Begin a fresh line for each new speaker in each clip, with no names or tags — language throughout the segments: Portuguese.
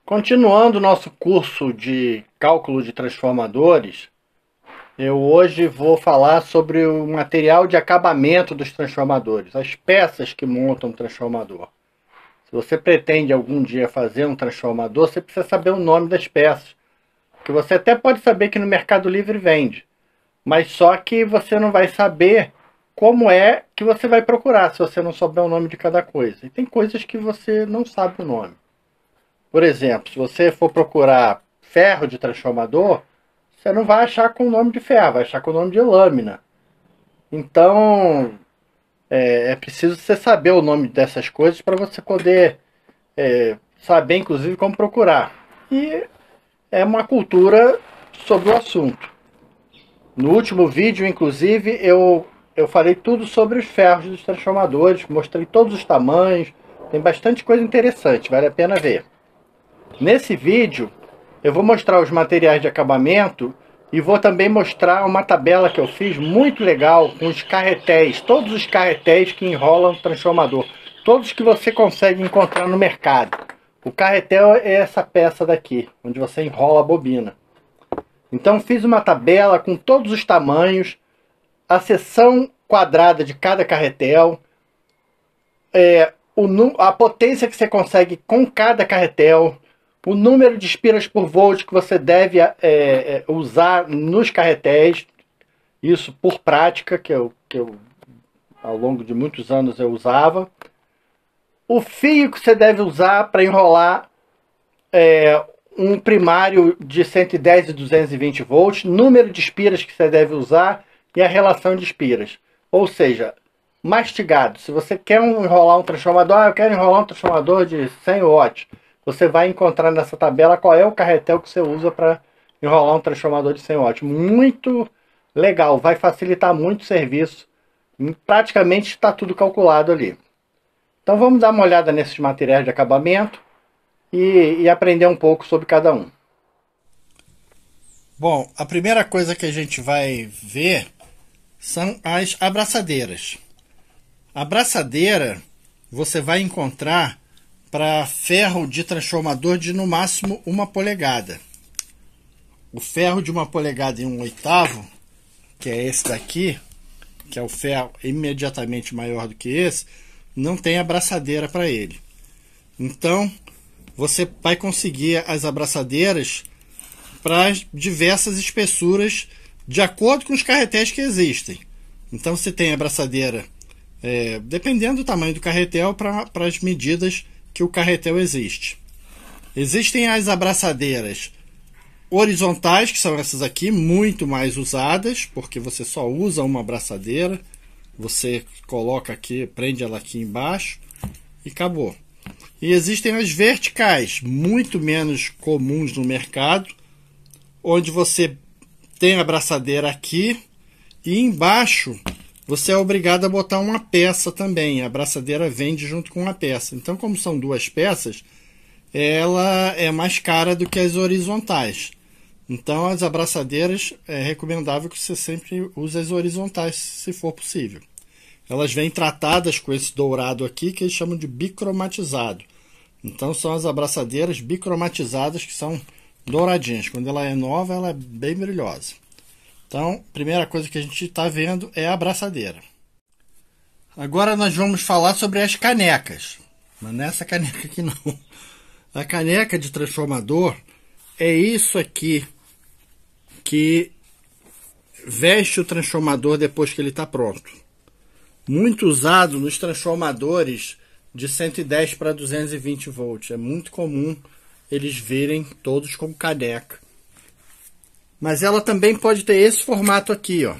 Continuando o nosso curso de cálculo de transformadores, eu hoje vou falar sobre o material de acabamento dos transformadores, as peças que montam um transformador. Se você pretende algum dia fazer um transformador, você precisa saber o nome das peças, que você até pode saber que no Mercado Livre vende, mas só que você não vai saber como é que você vai procurar se você não souber o nome de cada coisa. E tem coisas que você não sabe o nome. Por exemplo, se você for procurar ferro de transformador, você não vai achar com o nome de ferro, vai achar com o nome de lâmina. Então, é preciso você saber o nome dessas coisas para você poder saber, inclusive, como procurar. E é uma cultura sobre o assunto. No último vídeo, inclusive, eu falei tudo sobre os ferros dos transformadores, mostrei todos os tamanhos, tem bastante coisa interessante, vale a pena ver. Nesse vídeo, eu vou mostrar os materiais de acabamento e vou também mostrar uma tabela que eu fiz muito legal com os carretéis, todos os carretéis que enrolam o transformador, todos que você consegue encontrar no mercado. O carretel é essa peça daqui, onde você enrola a bobina. Então fiz uma tabela com todos os tamanhos, a seção quadrada de cada carretel, a potência que você consegue com cada carretel, o número de espiras por volt que você deve usar nos carretéis, isso por prática, que eu ao longo de muitos anos eu usava. O fio que você deve usar para enrolar um primário de 110 e 220 volts, número de espiras que você deve usar e a relação de espiras. Ou seja, mastigado. Se você quer enrolar um transformador, eu quero enrolar um transformador de 100 watts. Você vai encontrar nessa tabela qual é o carretel que você usa para enrolar um transformador de 100 watts. Muito legal, vai facilitar muito o serviço. Praticamente está tudo calculado ali. Então vamos dar uma olhada nesses materiais de acabamento e aprender um pouco sobre cada um. Bom, a primeira coisa que a gente vai ver são as abraçadeiras. A abraçadeira você vai encontrar para ferro de transformador de no máximo 1 polegada. O ferro de 1 polegada e 1/8, que é esse daqui, que é o ferro imediatamente maior do que esse, não tem abraçadeira para ele. Então, você vai conseguir as abraçadeiras para diversas espessuras de acordo com os carretéis que existem. Então, você tem abraçadeira, dependendo do tamanho do carretel, para as medidas que o carretel existe. Existem as abraçadeiras horizontais, que são essas aqui, muito mais usadas, porque você só usa uma abraçadeira, você coloca aqui, prende ela aqui embaixo e acabou. E existem as verticais, muito menos comuns no mercado, onde você tem a abraçadeira aqui e embaixo você é obrigado a botar uma peça também. A abraçadeira vende junto com a peça. Então, como são duas peças, ela é mais cara do que as horizontais. Então, as abraçadeiras é recomendável que você sempre use as horizontais, se for possível. Elas vêm tratadas com esse dourado aqui, que eles chamam de bicromatizado. Então, são as abraçadeiras bicromatizadas, que são douradinhas. Quando ela é nova, ela é bem brilhosa. Então, a primeira coisa que a gente está vendo é a abraçadeira. Agora nós vamos falar sobre as canecas. Mas não é essa caneca aqui não. A caneca de transformador é isso aqui que veste o transformador depois que ele está pronto. Muito usado nos transformadores de 110 para 220 volts. É muito comum eles virem todos com caneca. Mas ela também pode ter esse formato aqui, ó.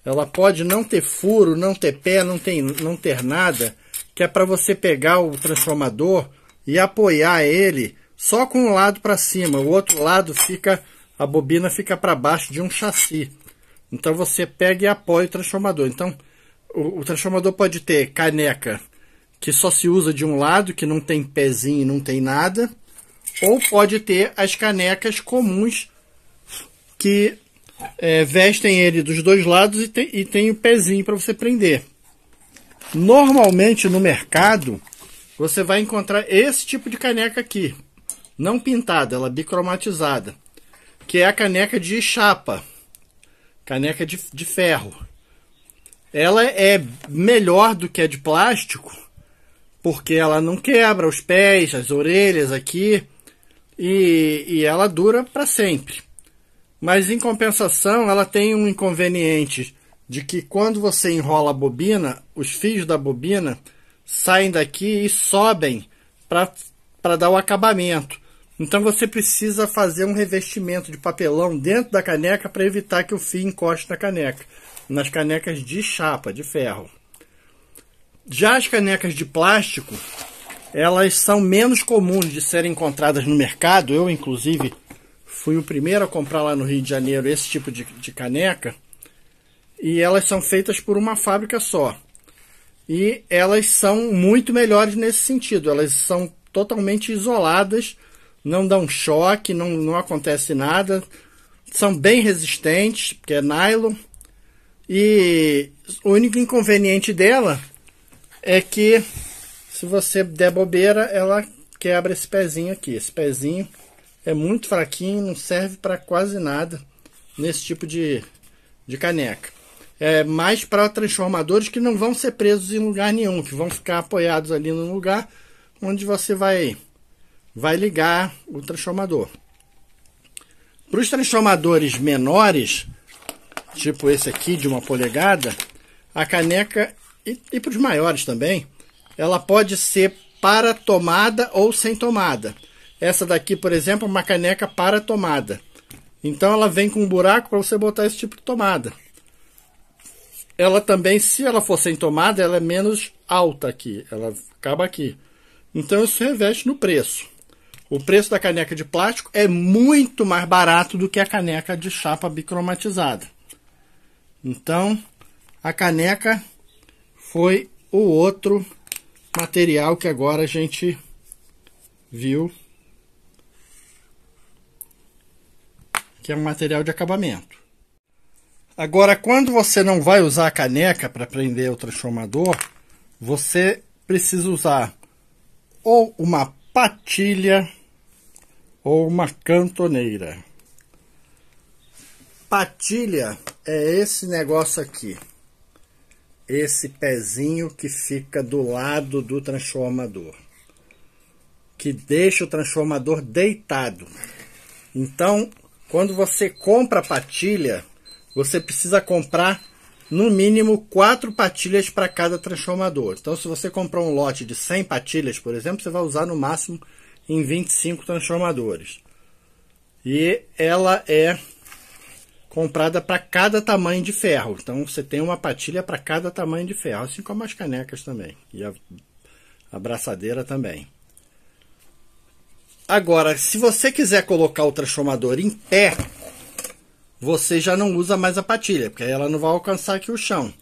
Ela pode não ter furo, não ter pé, não ter nada, que é para você pegar o transformador e apoiar ele só com um lado para cima. O outro lado a bobina fica para baixo de um chassi. Então você pega e apoia o transformador. Então o transformador pode ter caneca que só se usa de um lado, que não tem pezinho e não tem nada, ou pode ter as canecas comuns que vestem ele dos dois lados e tem o pezinho para você prender. Normalmente no mercado você vai encontrar esse tipo de caneca aqui. não pintada, ela bicromatizada, que é a caneca de chapa, caneca de ferro. Ela é melhor do que a de plástico, porque ela não quebra os pés, as orelhas aqui, e ela dura para sempre. Mas em compensação, ela tem um inconveniente de que quando você enrola a bobina, os fios da bobina saem daqui e sobem para dar o acabamento. Então você precisa fazer um revestimento de papelão dentro da caneca para evitar que o fio encoste na caneca, nas canecas de chapa, de ferro. Já as canecas de plástico, elas são menos comuns de serem encontradas no mercado. Eu, inclusive, fui o primeiro a comprar lá no Rio de Janeiro esse tipo de caneca. E elas são feitas por uma fábrica só. E elas são muito melhores nesse sentido. Elas são totalmente isoladas, não dão choque, não acontece nada. São bem resistentes, porque é nylon. E o único inconveniente dela é que se você der bobeira, ela quebra esse pezinho aqui. Esse pezinho é muito fraquinho, não serve para quase nada nesse tipo de caneca. É mais para transformadores que não vão ser presos em lugar nenhum, que vão ficar apoiados ali no lugar onde você vai ligar o transformador. Para os transformadores menores, tipo esse aqui de 1 polegada, a caneca, e para os maiores também, ela pode ser para tomada ou sem tomada. Essa daqui, por exemplo, é uma caneca para tomada. Então ela vem com um buraco para você botar esse tipo de tomada. Ela também, se ela for sem tomada, ela é menos alta aqui. Ela acaba aqui. Então isso reveste no preço. O preço da caneca de plástico é muito mais barato do que a caneca de chapa bicromatizada. Então, a caneca foi o outro material que agora a gente viu, que é um material de acabamento. Agora, quando você não vai usar a caneca para prender o transformador, você precisa usar ou uma patilha ou uma cantoneira. Patilha é esse negócio aqui. Esse pezinho que fica do lado do transformador, que deixa o transformador deitado. Então, quando você compra a patilha, você precisa comprar no mínimo 4 patilhas para cada transformador. Então, se você comprar um lote de 100 patilhas, por exemplo, você vai usar no máximo em 25 transformadores. E ela é comprada para cada tamanho de ferro. Então, você tem uma patilha para cada tamanho de ferro, assim como as canecas também. E a abraçadeira também. Agora, se você quiser colocar o transformador em pé, você já não usa mais a patilha, porque aí ela não vai alcançar aqui o chão.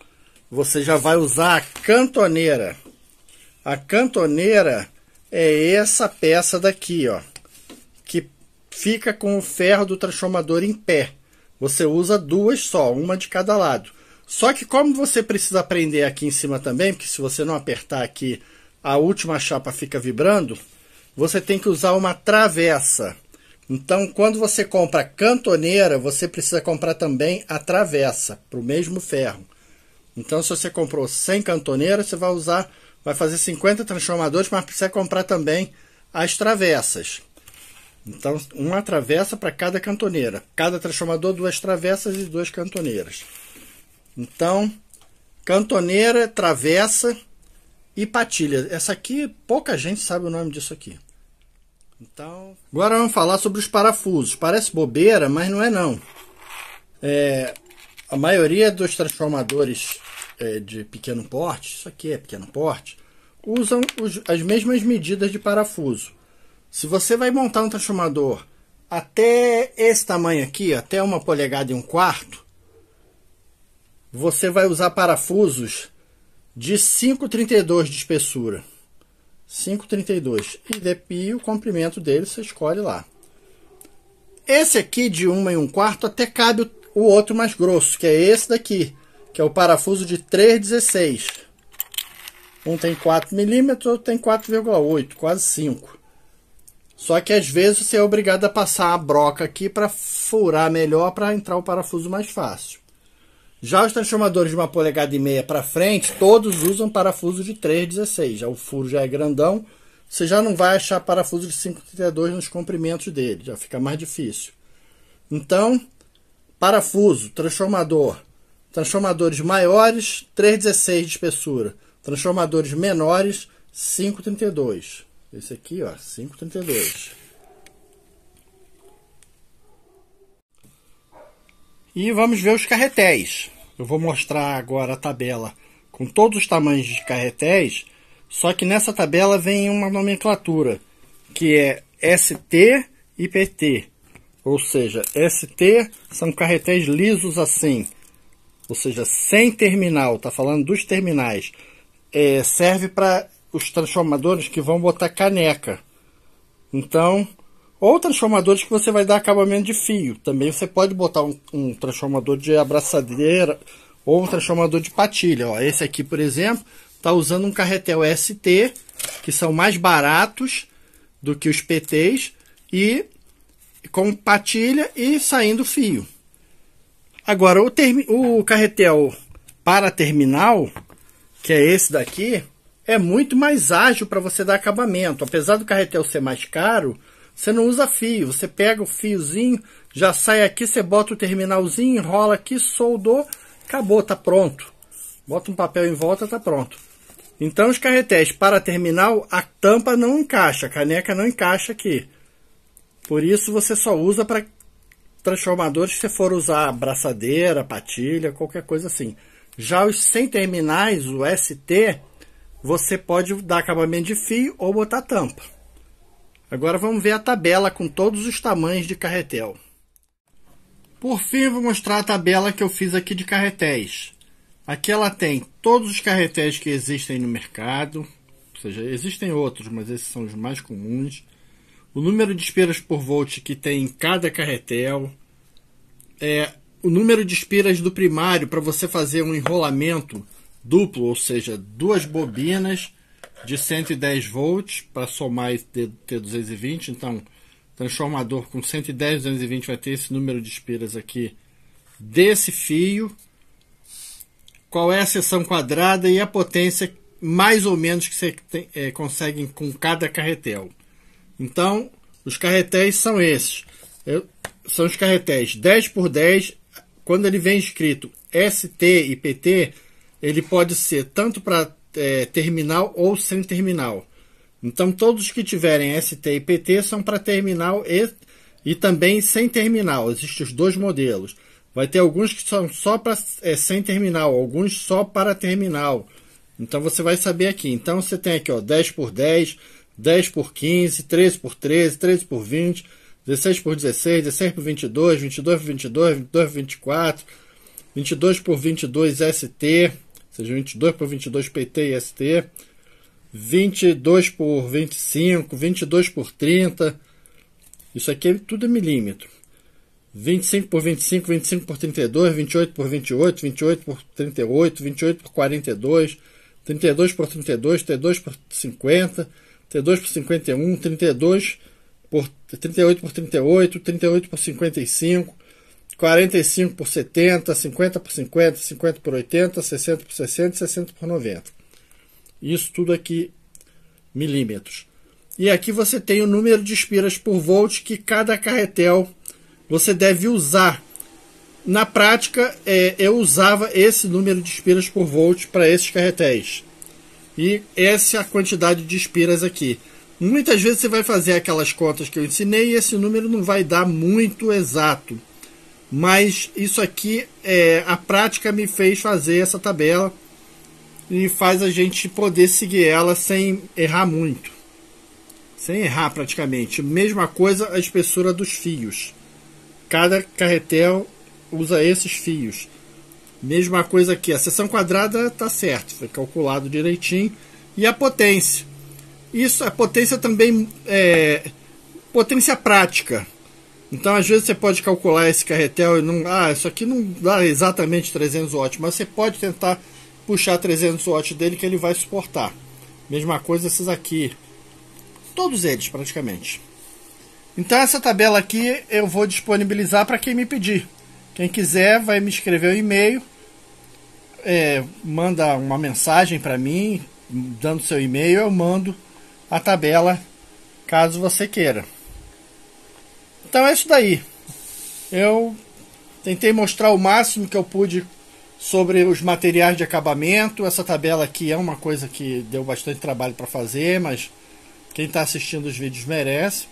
Você já vai usar a cantoneira. A cantoneira é essa peça daqui, ó, que fica com o ferro do transformador em pé. Você usa 2 só, uma de cada lado. Só que como você precisa prender aqui em cima também, porque se você não apertar aqui, a última chapa fica vibrando, você tem que usar uma travessa. Então, quando você compra a cantoneira, você precisa comprar também a travessa, para o mesmo ferro. Então, se você comprou 100 cantoneiras, você vai fazer 50 transformadores, mas precisa comprar também as travessas. Então, uma travessa para cada cantoneira. Cada transformador, 2 travessas e 2 cantoneiras. Então, cantoneira, travessa e patilha. Essa aqui, pouca gente sabe o nome disso aqui. Então, agora vamos falar sobre os parafusos. Parece bobeira, mas não é não. A maioria dos transformadores de pequeno porte, isso aqui é pequeno porte, usam as mesmas medidas de parafuso. Se você vai montar um transformador até esse tamanho aqui, até 1 polegada e 1/4, você vai usar parafusos de 5,32 de espessura. 5,32. E o comprimento dele você escolhe lá. Esse aqui de 1 1/4 até cabe o outro mais grosso, que é esse daqui, que é o parafuso de 3,16. Um tem 4 milímetros, outro tem 4,8, quase 5. Só que às vezes você é obrigado a passar a broca aqui para furar melhor, para entrar o parafuso mais fácil. Já os transformadores de 1,5 polegadas para frente, todos usam parafuso de 3,16. Já o furo já é grandão, você já não vai achar parafuso de 5,32 nos comprimentos dele, já fica mais difícil. Então, parafuso, transformadores maiores, 3,16 de espessura. Transformadores menores, 5,32. Esse aqui, ó, 5,32. E vamos ver os carretéis. Eu vou mostrar agora a tabela com todos os tamanhos de carretéis, só que nessa tabela vem uma nomenclatura, que é ST e PT. Ou seja, ST são carretéis lisos assim, ou seja, sem terminal, tá falando dos terminais. Serve para os transformadores que vão botar caneca. Então, ou transformadores que você vai dar acabamento de fio. Também você pode botar um transformador de abraçadeira ou um transformador de patilha. Ó, esse aqui, por exemplo, está usando um carretel ST, que são mais baratos do que os PTs, e com patilha e saindo fio. Agora, o carretel para terminal, que é esse daqui, é muito mais ágil para você dar acabamento. Apesar do carretel ser mais caro, você não usa fio. Você pega o fiozinho, já sai aqui, você bota o terminalzinho, enrola aqui, soldou, acabou, tá pronto. Bota um papel em volta, tá pronto. Então os carretéis para terminal, a tampa não encaixa, a caneca não encaixa aqui. Por isso você só usa para transformadores se você for usar abraçadeira, patilha, qualquer coisa assim. Já os sem terminais, o ST, você pode dar acabamento de fio ou botar tampa. Agora vamos ver a tabela com todos os tamanhos de carretel. Por fim, vou mostrar a tabela que eu fiz aqui de carretéis. Aqui ela tem todos os carretéis que existem no mercado, ou seja, existem outros, mas esses são os mais comuns. O número de espiras por volt que tem em cada carretel. O número de espiras do primário para você fazer um enrolamento duplo, ou seja, duas bobinas de 110 volts para somar e ter 220. Então, transformador com 110 e 220 vai ter esse número de espiras aqui desse fio. Qual é a seção quadrada e a potência mais ou menos que você consegue com cada carretel. Então, os carretéis são esses. São os carretéis 10 por 10. Quando ele vem escrito ST e PT, ele pode ser tanto para terminal ou sem terminal. Então, todos que tiverem ST e PT são para terminal e também sem terminal. Existem os dois modelos. Vai ter alguns que são só para sem terminal, alguns só para terminal. Então, você vai saber aqui. Então, você tem aqui, ó, 10 por 10, 10 por 15, 13 por 13, 13 por 20, 16 por 16, 16 por 22, 22 por 22, 22 por 24, 22 por 22 ST, ou seja, 22 por 22 PT e ST, 22 por 25, 22 por 30, isso aqui tudo é milímetro, 25 por 25, 25 por 32, 28 por 28, 28 por 38, 28 por 42, 32 por 32, 32 por 50, 32 por 51, 32 por 38 por 38, 38 por 55, 45 por 70, 50 por 50, 50 por 80, 60 por 60 e 60 por 90. Isso tudo aqui, milímetros. E aqui você tem o número de espiras por volt que cada carretel você deve usar. Na prática, eu usava esse número de espiras por volt para esses carretéis. E essa é a quantidade de espiras aqui. Muitas vezes você vai fazer aquelas contas que eu ensinei e esse número não vai dar muito exato. Mas isso aqui, a prática me fez fazer essa tabela e faz a gente poder seguir ela sem errar muito. Sem errar praticamente. Mesma coisa a espessura dos fios. Cada carretel usa esses fios. Mesma coisa aqui. A seção quadrada está certo. Foi calculado direitinho. E a potência. Isso, a potência também é potência prática. Então, às vezes, você pode calcular esse carretel e não... isso aqui não dá exatamente 300 watts. Mas você pode tentar puxar 300 watts dele que ele vai suportar. Mesma coisa esses aqui. Todos eles, praticamente. Então essa tabela aqui eu vou disponibilizar para quem me pedir. Quem quiser vai me escrever um e-mail, manda uma mensagem para mim, dando seu e-mail, eu mando a tabela caso você queira. Então é isso daí. Eu tentei mostrar o máximo que eu pude sobre os materiais de acabamento. Essa tabela aqui é uma coisa que deu bastante trabalho para fazer, mas quem está assistindo os vídeos merece.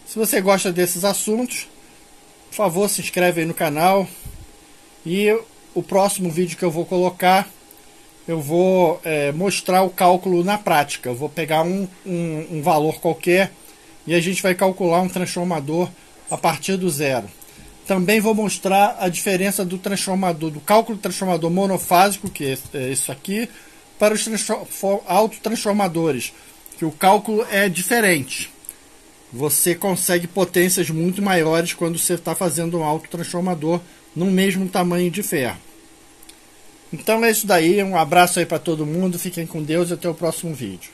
Se você gosta desses assuntos, por favor, se inscreve aí no canal. E o próximo vídeo que eu vou colocar, eu vou mostrar o cálculo na prática. Eu vou pegar um valor qualquer e a gente vai calcular um transformador a partir do zero. Também vou mostrar a diferença do transformador, do cálculo do transformador monofásico, que é isso aqui, para os autotransformadores, que o cálculo é diferente. Você consegue potências muito maiores quando você está fazendo um autotransformador no mesmo tamanho de ferro. Então é isso daí, um abraço aí para todo mundo, fiquem com Deus e até o próximo vídeo.